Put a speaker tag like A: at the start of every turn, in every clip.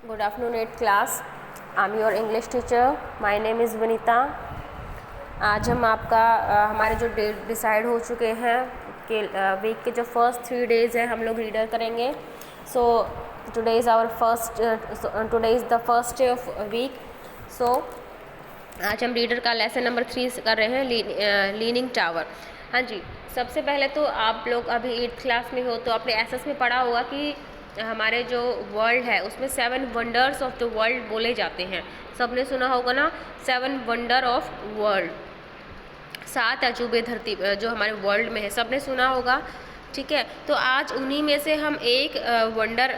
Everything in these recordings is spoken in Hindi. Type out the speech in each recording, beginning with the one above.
A: Good afternoon, 8th class. I'm your English teacher. My name is Vinita. आज हम आपका हमारे जो डेट डिसाइड हो चुके हैं कि वीक के जो फर्स्ट 3 डेज़ हैं हम लोग रीडर करेंगे. So today is the first day of week. So आज हम रीडर का लेसन नंबर 3 कर रहे हैं, लीनिंग टावर. हाँ जी, सबसे पहले तो आप लोग अभी 8th क्लास में हो तो आपने एसएस में पढ़ा होगा कि हमारे जो वर्ल्ड है उसमें 7 वंडर्स ऑफ द वर्ल्ड बोले जाते हैं. सबने सुना होगा ना, 7 वंडर ऑफ वर्ल्ड, 7 अजूबे धरती जो हमारे वर्ल्ड में है, सबने सुना होगा. ठीक है, तो आज उन्हीं में से हम एक वंडर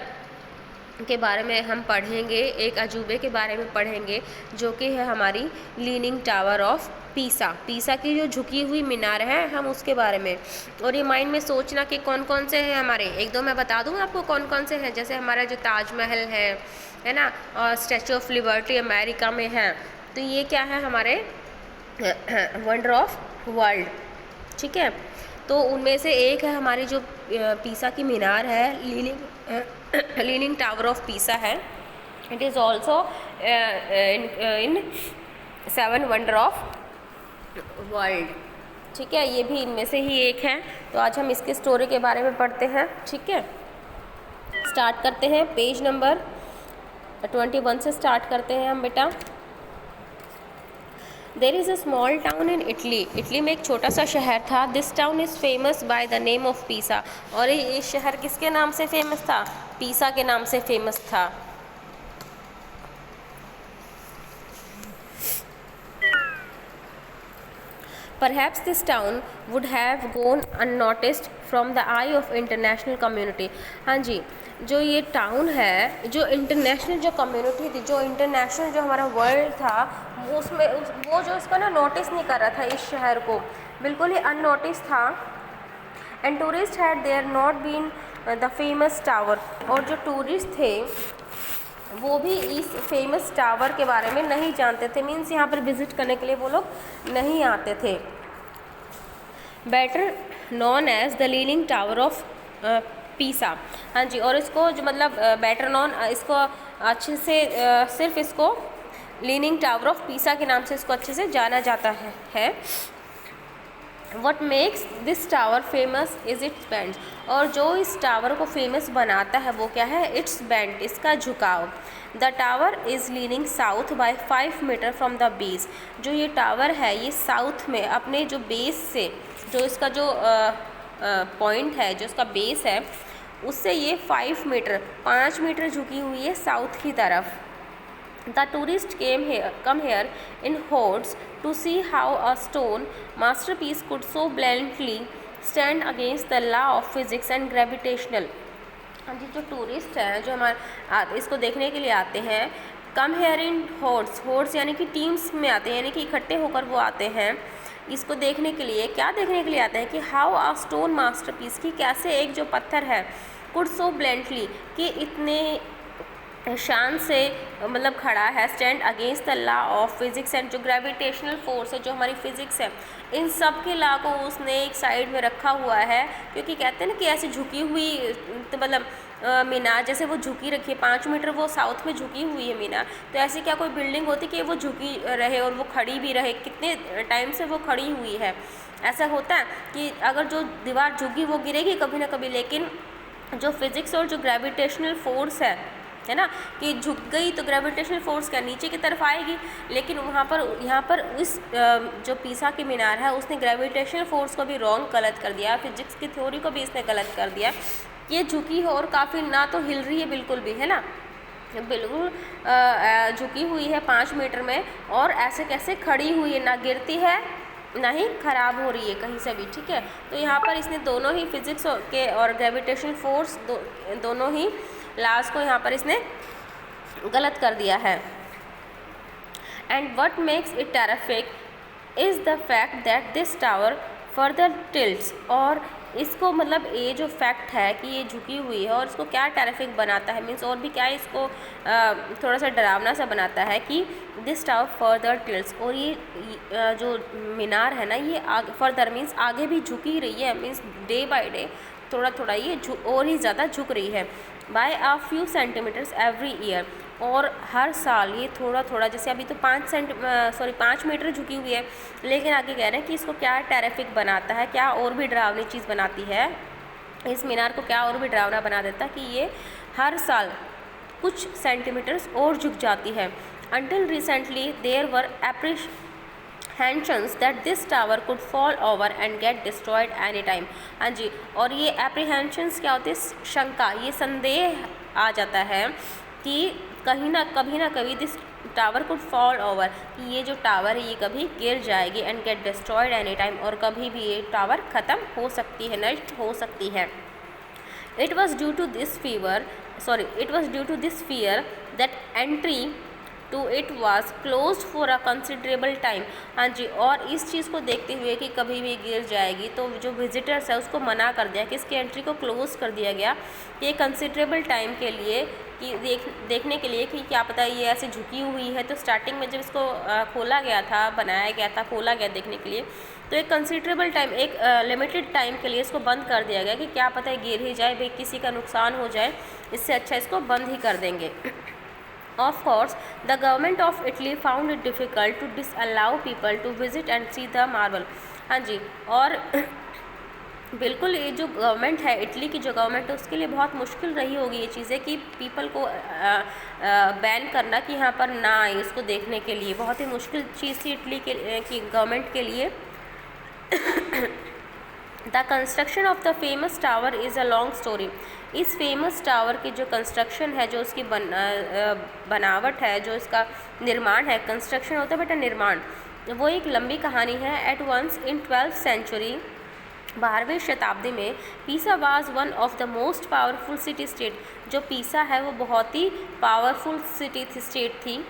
A: के बारे में हम पढ़ेंगे, एक अजूबे के बारे में पढ़ेंगे जो कि है हमारी लीनिंग टावर ऑफ पीसा. पीसा की जो झुकी हुई मीनार है हम उसके बारे में. और ये माइंड में सोचना कि कौन कौन से हैं हमारे. एक दो मैं बता दूँ आपको कौन कौन से हैं. जैसे हमारा जो ताजमहल है ना, और स्टैचू ऑफ लिबर्टी अमेरिका में है. तो ये क्या है हमारे वंडर ऑफ वर्ल्ड. ठीक है, तो उनमें से एक है हमारी जो पीसा की मीनार है, लीनिंग टावर ऑफ पीसा है. It is also in 7 wonder of world. ठीक है, ये भी इनमें से ही एक है. तो आज हम इसके स्टोरी के बारे में पढ़ते हैं. ठीक है, स्टार्ट करते हैं. पेज नंबर 21 से स्टार्ट करते हैं हम बेटा. There is a small town in Italy. Italy में एक छोटा सा शहर था. This town is famous by the name of Pisa. और ये शहर किसके नाम से फेमस था? पीसा के नाम से फेमस था. Perhaps this town would have gone unnoticed from the eye of international community. हाँ जी, जो ये टाउन है, जो इंटरनेशनल जो कम्युनिटी थी, जो इंटरनेशनल जो हमारा वर्ल्ड था, वो उसमें वो जो इसका ना नोटिस नहीं कर रहा था, इस शहर को बिल्कुल ही अननोटिस था. And tourist had there not been the famous tower. और जो टूरिस्ट थे वो भी इस फेमस टावर के बारे में नहीं जानते थे. मीन्स यहाँ पर विज़िट करने के लिए वो लोग नहीं आते थे. Better known as the leaning tower of Pisa. हाँ जी, और इसको जो मतलब बेटर नॉन, इसको अच्छे से सिर्फ इसको लीनिंग टावर ऑफ पीसा के नाम से इसको अच्छे से जाना जाता है. What makes this tower famous is its bend. और जो इस टावर को फेमस बनाता है वो क्या है? Its bend, इसका झुकाव. The tower is leaning south by 5 meter from the base. जो ये टावर है ये साउथ में अपने जो बेस से, जो इसका जो पॉइंट है, जो इसका बेस है, उससे ये 5 मीटर झुकी हुई है साउथ की तरफ. The tourists come here in hordes to see how a stone masterpiece could so blandly stand against the law of physics and gravitational. हाँ जी, जो टूरिस्ट हैं जो हमारे इसको देखने के लिए आते हैं, कम हेयर इन होर्ड्स यानी कि टीम्स में आते हैं, यानी कि इकट्ठे होकर वो आते हैं इसको देखने के लिए. क्या देखने के लिए आते हैं? कि हाउ आ स्टोन मास्टरपीस, की कैसे एक जो पत्थर है, कुड सो ब्लेंटली, कि इतने शान से मतलब खड़ा है, stand against the law of physics and जो ग्रेविटेशनल फोर्स है, जो हमारी फिज़िक्स है, इन सब के लॉ को उसने एक साइड में रखा हुआ है. क्योंकि कहते हैं ना कि ऐसे झुकी हुई तो मतलब मीनार जैसे वो झुकी रखी है, 5 मीटर वो साउथ में झुकी हुई है मीनार. तो ऐसी क्या कोई बिल्डिंग होती कि वो झुकी रहे और वो खड़ी भी रहे? कितने टाइम से वो खड़ी हुई है? ऐसा होता है कि अगर जो दीवार झुकी वो गिरेगी कभी ना कभी. लेकिन जो फिज़िक्स और जो ग्रेविटेशनल फोर्स है ना, कि झुक गई तो ग्रेविटेशनल फोर्स क्या नीचे की तरफ आएगी. लेकिन यहाँ पर इस जो पीसा की मीनार है उसने ग्रेविटेशनल फोर्स को भी रॉन्ग गलत कर दिया, फिजिक्स की थ्योरी को भी इसने गलत कर दिया. ये झुकी है और काफ़ी ना तो हिल रही है बिल्कुल भी, है ना, बिल्कुल झुकी हुई है 5 मीटर में, और ऐसे कैसे खड़ी हुई है, ना गिरती है ना ही ख़राब हो रही है कहीं से भी. ठीक है, तो यहाँ पर इसने दोनों ही फिज़िक्स के और ग्रेविटेशनल फोर्स दोनों ही लास्ट को यहाँ पर इसने गलत कर दिया है. And what makes it terrific is the fact that this tower further tilts. और इसको मतलब ये जो फैक्ट है कि ये झुकी हुई है, और इसको क्या टेरिफिक बनाता है, मीन्स और भी क्या इसको थोड़ा सा डरावना सा बनाता है कि दिस टावर फर्दर टिल्ट्स. और ये जो मीनार है ना, ये फर्दर मीन्स आगे भी झुकी रही है, मीन्स डे बाय डे थोड़ा थोड़ा ये और ही ज़्यादा झुक रही है. By a few centimetres every year. और हर साल ये थोड़ा थोड़ा, जैसे अभी तो 5 मीटर झुकी हुई है, लेकिन आगे कह रहे हैं कि इसको क्या टेरिफिक बनाता है, क्या और भी डरावनी चीज़ बनाती है, इस मीनार को क्या और भी डरावना बना देता है कि ये हर साल कुछ सेंटीमीटर्स और झुक जाती है। Until recently there were apprehensions that this tower could fall over and get destroyed anytime। हाँ जी, और ये apprehensions क्या होते हैं, शंका, ये संदेह आ जाता है कि कहीं ना कभी this tower could fall over, कि ये जो टावर है ये कभी गिर जाएगी, and get destroyed any time, और कभी भी ये टावर ख़त्म हो सकती है, नष्ट हो सकती है। It was due to this fear that entry to it was closed for a considerable time। हाँ जी, और इस चीज़ को देखते हुए कि कभी भी गिर जाएगी, तो जो विजिटर्स है उसको मना कर दिया कि इसकी एंट्री को क्लोज़ कर दिया गया ये कंसिडरेबल टाइम के लिए, कि देखने के लिए कि क्या पता ये ऐसे झुकी हुई है। तो स्टार्टिंग में जब इसको खोला गया था, बनाया गया था, खोला गया देखने के लिए, तो एक कंसिडरेबल टाइम, एक लिमिटेड टाइम के लिए इसको बंद कर दिया गया कि क्या पता है गिर ही जाए, भाई किसी का नुकसान हो जाए, इससे अच्छा इसको बंद ही कर देंगे। Of course, the government of Italy found it difficult to disallow people to visit and see the marvel। हाँ जी, और बिल्कुल ये जो गवर्नमेंट है, इटली की जो गवर्नमेंट है, उसके लिए बहुत मुश्किल रही होगी ये चीज़ें कि पीपल को बैन करना कि यहाँ पर ना आए इसको देखने के लिए, बहुत ही मुश्किल चीज़ थी इटली की गवर्नमेंट के लिए। The construction of the famous tower is a long story. इस फेमस टावर की जो कंस्ट्रक्शन है, जो उसकी बनावट है, जो इसका निर्माण है, कंस्ट्रक्शन होता है बेटा निर्माण, वो एक लंबी कहानी है। Eight once in 12th century, 12वीं शताब्दी में, Pisa was one of the most powerful city state. जो पीसा है वो बहुत ही पावरफुल सिटी स्टेट थी।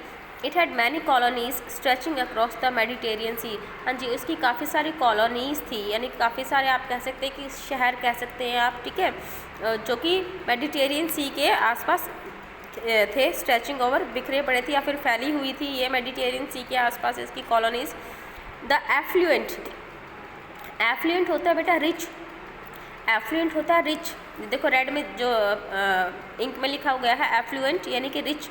A: It had many colonies stretching across the Mediterranean sea. हाँ जी, उसकी काफ़ी सारी कॉलोनीज़ थी, यानी काफ़ी सारे आप कह सकते हैं कि शहर कह सकते हैं आप, ठीक है, जो कि मेडिटेरियन सी के आसपास थे, स्ट्रेचिंग ओवर, बिखरे पड़े थे या फिर फैली हुई थी ये मेडिटेरियन सी के आसपास इसकी कॉलोनीज़। द एफ्लुएंट होता है बेटा रिच, एफ्लुएंट होता है रिच, देखो रेड में जो इंक में लिखा गया है एफ्लुएंट यानी कि rich.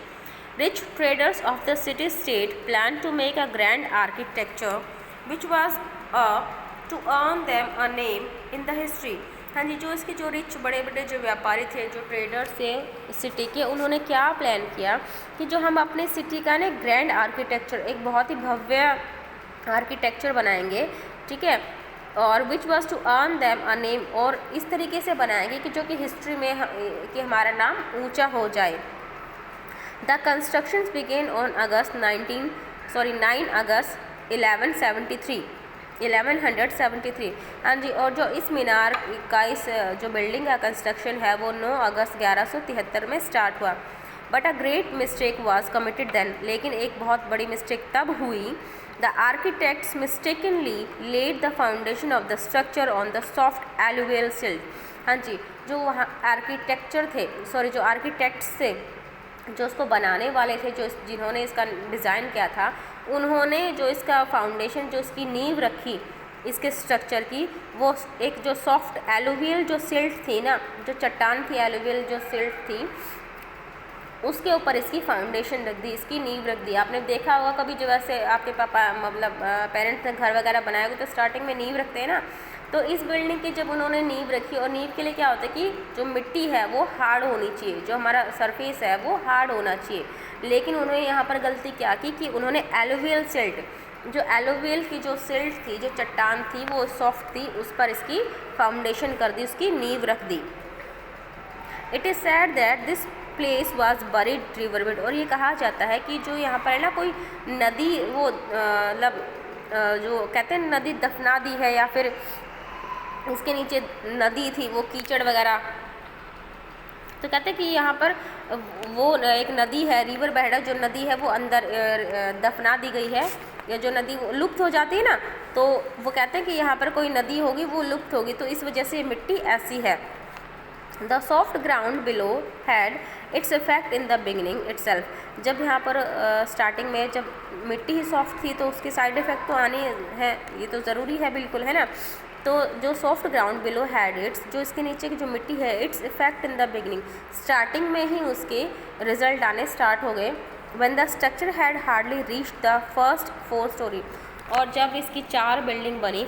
A: Rich traders of the city state planned to make a grand architecture which was to earn them a name in the history। हाँ जी, जो इसके जो रिच बड़े बड़े जो व्यापारी थे, जो ट्रेडर्स थे सिटी के, उन्होंने क्या प्लान किया कि जो हम अपने सिटी का ना ग्रैंड आर्किटेक्चर, एक बहुत ही भव्य आर्किटेक्चर बनाएंगे, ठीक है, और which was to earn them a name, और इस तरीके से बनाएंगे कि जो कि हिस्ट्री में कि हमारा नाम ऊँचा हो जाए। The constructions began on 9 अगस्त 1173। हाँ जी, और जो इस मीनार का इस जो बिल्डिंग का कंस्ट्रक्शन है वो 9 अगस्त 1173 में स्टार्ट हुआ। But a great mistake was committed then, लेकिन एक बहुत बड़ी मिस्टेक तब हुई। The architects mistakenly laid the foundation of the structure on the soft alluvial silt. हाँ जी, जो वहाँ जो आर्किटेक्ट्स थे, जो उसको बनाने वाले थे, जिन्होंने इसका डिज़ाइन किया था, उन्होंने जो इसका फाउंडेशन, जो इसकी नींव रखी इसके स्ट्रक्चर की, वो एक जो सॉफ्ट एलुवियल जो सिल्ट थी ना, जो चट्टान थी, एलुवियल जो सिल्ट थी, उसके ऊपर इसकी फाउंडेशन रख दी, इसकी नींव रख दी। आपने देखा होगा कभी जो वैसे आपके पापा मतलब पेरेंट्स ने घर वगैरह बनाया होगा तो स्टार्टिंग में नींव रखते हैं ना, तो इस बिल्डिंग की जब उन्होंने नींव रखी, और नींव के लिए क्या होता है कि जो मिट्टी है वो हार्ड होनी चाहिए, जो हमारा सरफेस है वो हार्ड होना चाहिए, लेकिन उन्होंने यहाँ पर गलती क्या की कि उन्होंने एलुवियल सिल्ट, जो एलुवियल की जो सिल्ट थी, जो चट्टान थी वो सॉफ्ट थी, उस पर इसकी फाउंडेशन कर दी, उसकी नींव रख दी। It is said that this place was buried river bed, और ये कहा जाता है कि जो यहाँ पर है ना कोई नदी, वो मतलब जो कहते हैं नदी दफना दी है, या फिर इसके नीचे नदी थी, वो कीचड़ वगैरह, तो कहते हैं कि यहाँ पर वो एक नदी है, रिवर बेड, जो नदी है वो अंदर दफना दी गई है, या जो नदी वो लुप्त हो जाती है ना, तो वो कहते हैं कि यहाँ पर कोई नदी होगी वो लुप्त होगी, तो इस वजह से मिट्टी ऐसी है। The soft ground below had its effect in the beginning itself. जब यहाँ पर स्टार्टिंग में जब मिट्टी ही सॉफ्ट थी तो उसके साइड इफ़ेक्ट तो आने हैं, ये तो ज़रूरी है, बिल्कुल है ना। तो जो soft ground below had it's, जो इसके नीचे की जो मिट्टी है, its effect in the beginning, starting में ही उसके रिजल्ट आने स्टार्ट हो गए। When the structure had hardly reach the first 4 story, और जब इसकी 4 बिल्डिंग बनी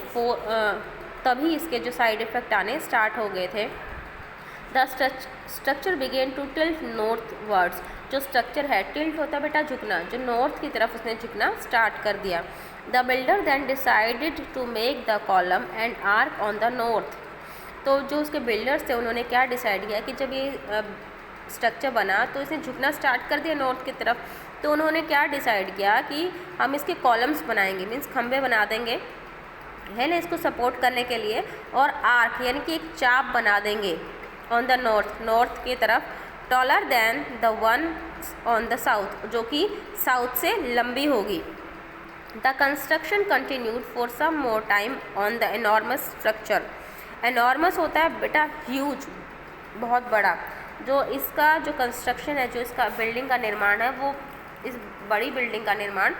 A: तभी इसके जो साइड इफ़ेक्ट आने स्टार्ट हो गए थे। The structure began to tilt northwards, जो स्ट्रक्चर है, टिल्ट होता है बेटा झुकना, जो नॉर्थ की तरफ उसने झुकना स्टार्ट कर दिया। The builder then decided to make the column and arch on the north, तो जो उसके बिल्डर्स थे उन्होंने क्या डिसाइड किया कि जब ये स्ट्रक्चर बना तो इसने झुकना स्टार्ट कर दिया नॉर्थ की तरफ, तो उन्होंने क्या डिसाइड किया कि हम इसके कॉलम्स बनाएंगे, मीन्स खंबे बना देंगे, है ना, इसको सपोर्ट करने के लिए, और आर्क यानी कि एक चाप बना देंगे ऑन द नॉर्थ, नॉर्थ की तरफ, taller than the one on the south, जो कि साउथ से लंबी होगी। The construction continued for some more time on the enormous structure. Enormous होता है बेटा ह्यूज, बहुत बड़ा, जो इसका जो कंस्ट्रक्शन है, जो इसका बिल्डिंग का निर्माण है, वो इस बड़ी बिल्डिंग का निर्माण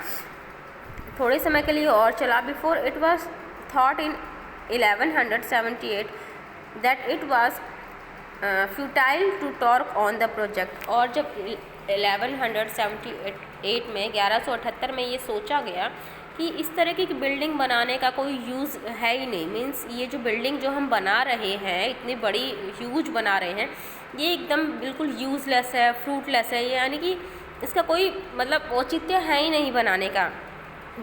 A: थोड़े समय के लिए और चला। Before it was thought in 1178 that it was futile to torque on the project, और जब 1178 में 1178 में ये सोचा गया कि इस तरह की बिल्डिंग बनाने का कोई यूज़ है ही नहीं, मीन्स ये जो बिल्डिंग जो हम बना रहे हैं, इतनी बड़ी ह्यूज बना रहे हैं, ये एकदम बिल्कुल यूज़लेस है, फ्रूटलेस है, यानी कि इसका कोई मतलब औचित्य है ही नहीं बनाने का।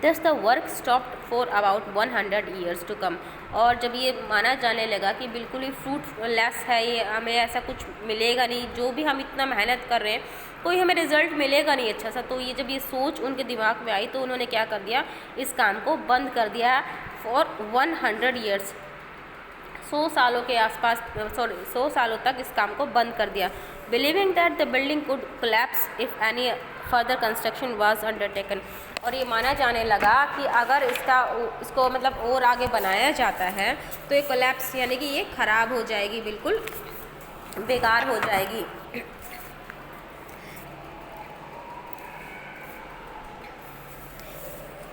A: Thus the work stopped for about 100 years to come, और जब ये माना जाने लगा कि बिल्कुल ही फ्रूटलेस है, ये हमें ऐसा कुछ मिलेगा नहीं, जो भी हम इतना मेहनत कर रहे हैं कोई हमें रिज़ल्ट मिलेगा नहीं अच्छा सा, तो ये जब ये सोच उनके दिमाग में आई तो उन्होंने क्या कर दिया, इस काम को बंद कर दिया फॉर 100 ईयर्स, 100 सालों के आसपास, 100 सालों तक इस काम को बंद कर दिया। Believing that the building could collapse if any further construction was undertaken, और ये माना जाने लगा कि अगर इसको मतलब और आगे बनाया जाता है तो ये कोलैप्स यानी कि ये ख़राब हो जाएगी, बिल्कुल बेकार हो जाएगी।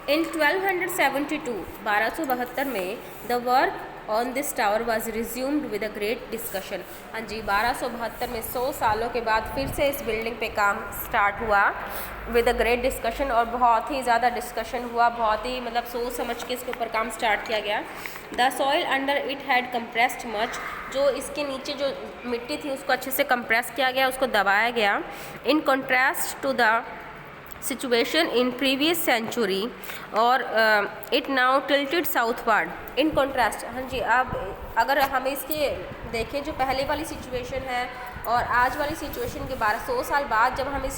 A: इन 1272 में the work on this tower was resumed with a great discussion. हाँ जी, 1272 में 100 सालों के बाद फिर से इस बिल्डिंग पे काम स्टार्ट हुआ विद अ ग्रेट डिस्कशन, और बहुत ही ज़्यादा डिस्कशन हुआ, बहुत ही मतलब सोच समझ के इसके ऊपर काम स्टार्ट किया गया। The soil under it had compressed much, जो इसके नीचे जो मिट्टी थी उसको अच्छे से कंप्रेस किया गया, उसको दबाया गया। In contrast to the situation in previous century, और it now tilted southward in contrast. हाँ जी, अब अगर हम इसके देखें जो पहले वाली सिचुएशन है और आज वाली सिचुएशन के 1200 साल बाद जब हम इस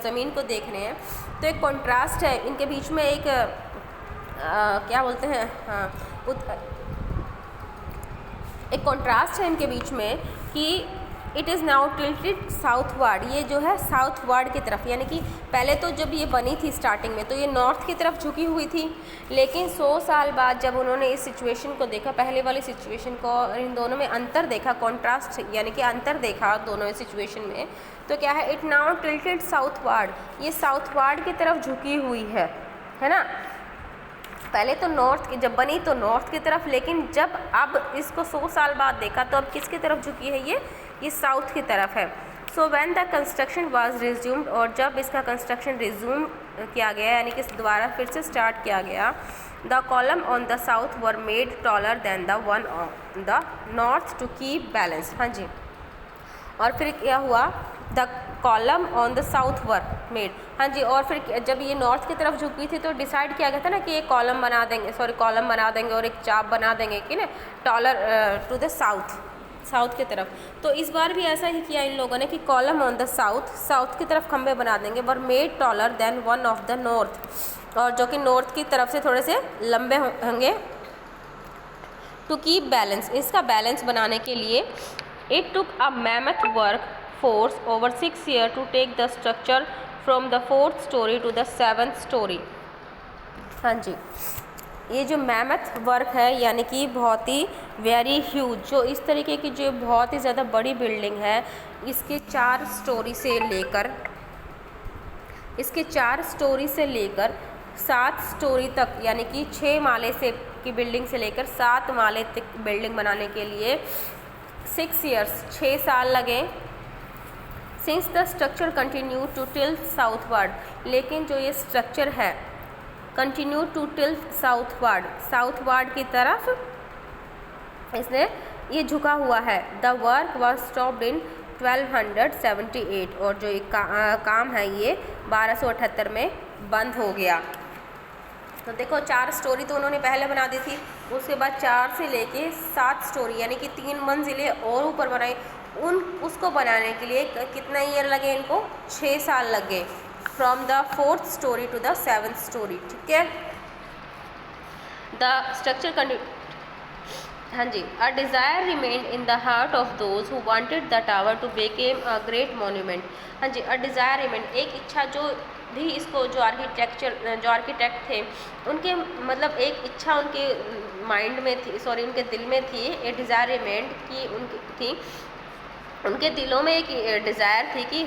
A: ज़मीन को देख रहे हैं तो एक कॉन्ट्रास्ट है इनके बीच में, एक क्या बोलते हैं, हाँ, एक कॉन्ट्रास्ट है इनके बीच में कि it is now tilted southward, ये जो है साउथवर्ड की तरफ, यानी कि पहले तो जब ये बनी थी स्टार्टिंग में तो ये नॉर्थ की तरफ झुकी हुई थी, लेकिन 100 साल बाद जब उन्होंने इस सिचुएशन को देखा, पहले वाली सिचुएशन को और इन दोनों में अंतर देखा, कॉन्ट्रास्ट यानी कि अंतर देखा दोनों सिचुएशन में, तो क्या है, इट नाउ टिल्टेड साउथवर्ड, ये साउथवर्ड की तरफ झुकी हुई है ना। पहले तो नॉर्थ की जब बनी तो नॉर्थ की तरफ, लेकिन जब अब इसको 100 साल बाद देखा तो अब किसकी तरफ झुकी है, ये साउथ की तरफ है। So when the construction was resumed, और जब इसका कंस्ट्रक्शन रिज्यूम किया गया यानी कि दोबारा फिर से स्टार्ट किया गया, the column on the south were made taller than the one on the north to keep balance. हाँ जी, और फिर क्या हुआ, the column on the south were made, हाँ जी, और फिर जब ये नॉर्थ की तरफ झुकी थी तो डिसाइड किया गया था ना कि एक कॉलम बना देंगे और एक चाप बना देंगे कि ना, टॉलर टू द साउथ की तरफ। तो इस बार भी ऐसा ही किया इन लोगों ने कि कॉलम ऑन द साउथ की तरफ खंबे बना देंगे, वर made taller than one of the north, और जो कि नॉर्थ की तरफ से थोड़े से लंबे होंगे, टू कीप बैलेंस, इसका बैलेंस बनाने के लिए। It took a mammoth work force over 6 years to take the structure from the 4th story to the 7th story। हाँ जी, ये जो मैमथ वर्क है यानी कि बहुत ही वेरी ह्यूज, जो इस तरीके की जो बहुत ही ज़्यादा बड़ी बिल्डिंग है, इसके 4 स्टोरी से लेकर 7 स्टोरी तक, यानी कि 6 माले से की बिल्डिंग से लेकर 7 माले तक बिल्डिंग बनाने के लिए 6 ईयर्स 6 साल लगे। Since the structure continue to tilt southward, लेकिन जो ये स्ट्रक्चर है कंटिन्यू टू टिल्ट साउथवर्ड की तरफ इसने ये झुका हुआ है। The work was stopped in 1278, और जो एक काम है ये 1278 में बंद हो गया। तो देखो 4 स्टोरी तो उन्होंने पहले बना दी थी, उसके बाद 4 से लेके 7 स्टोरी यानी कि 3 मंजिलें और ऊपर बनाई। उसको बनाने के लिए कितना ईयर लगे इनको? 6 साल लगे, from the 4th storey to the 7th storey. ठीक है, द स्ट्रक्चर हाँ जी, a desire remained in the heart of those who wanted the tower to became a great monument. हाँ जी, अ डिज़ायर रिमेन्ड, एक इच्छा जो भी इसको जो आर्किटेक्ट थे उनके मतलब एक इच्छा उनके माइंड में थी, सॉरी उनके दिल में थी, ए डिज़ायर रिमेन्ड की उनकी थी, उनके दिलों में एक डिज़ायर थी कि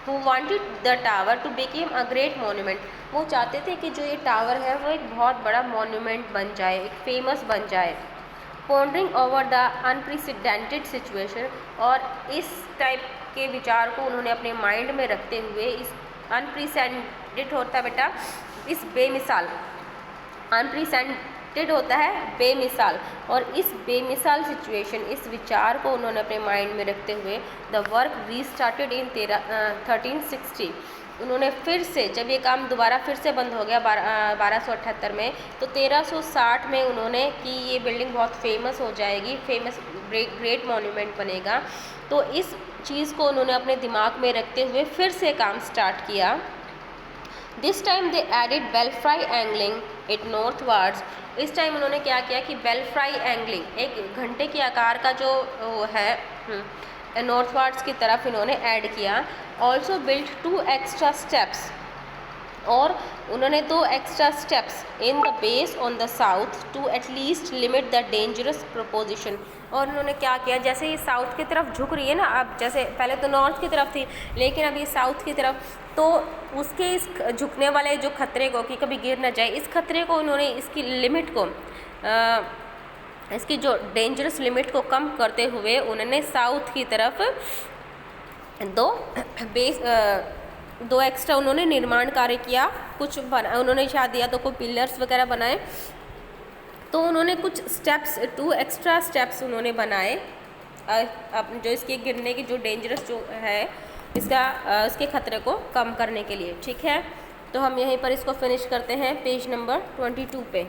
A: who wanted the tower to became a great monument. वो चाहते थे कि जो ये टावर है वो एक बहुत बड़ा मॉन्यूमेंट बन जाए, एक फेमस बन जाए। Pondering over the unprecedented situation, और इस टाइप के विचार को उन्होंने अपने माइंड में रखते हुए, इस अनप्रेसिडेंटेड होता है बेटा इस बेमिसाल, अनप्रेसिडेंटेड होता है बेमिसाल, और इस बेमिसाल सिचुएशन, इस विचार को उन्होंने अपने माइंड में रखते हुए द वर्क रीस्टार्टेड इन 1360। उन्होंने फिर से, जब ये काम दोबारा फिर से बंद हो गया 1278 में, तो 1360 में उन्होंने कि ये बिल्डिंग बहुत फेमस हो जाएगी, फेमस ग्रेट मॉन्यूमेंट बनेगा। तो इस चीज़ को उन्होंने अपने दिमाग में रखते हुए फिर से काम स्टार्ट किया। This time they added belfry angling it northwards. इस टाइम उन्होंने क्या किया कि बेल्फ्राई एंगलिंग, एक घंटे के आकार का जो है नॉर्थवर्ड्स की तरफ इन्होंने ऐड किया। ऑल्सो बिल्ट 2 एक्स्ट्रा स्टेप्स, और उन्होंने 2 extra steps in the base on the south to at least limit the dangerous proposition. और उन्होंने क्या किया, जैसे ये साउथ की तरफ झुक रही है ना, अब जैसे पहले तो नॉर्थ की तरफ थी लेकिन अब ये साउथ की तरफ, तो उसके इस झुकने वाले जो खतरे को कि कभी गिर ना जाए, इस खतरे को उन्होंने, इसकी लिमिट को, इसकी जो डेंजरस लिमिट को कम करते हुए उन्होंने साउथ की तरफ 2 एक्स्ट्रा उन्होंने निर्माण कार्य किया। कुछ उन्होंने शायद दिया तो कोई पिलर्स वगैरह बनाए, तो उन्होंने कुछ स्टेप्स, 2 एक्स्ट्रा स्टेप्स उन्होंने बनाए अब जो इसके गिरने की जो डेंजरस जो है इसके खतरे को कम करने के लिए। ठीक है, तो हम यहीं पर इसको फिनिश करते हैं पेज नंबर 22 पे।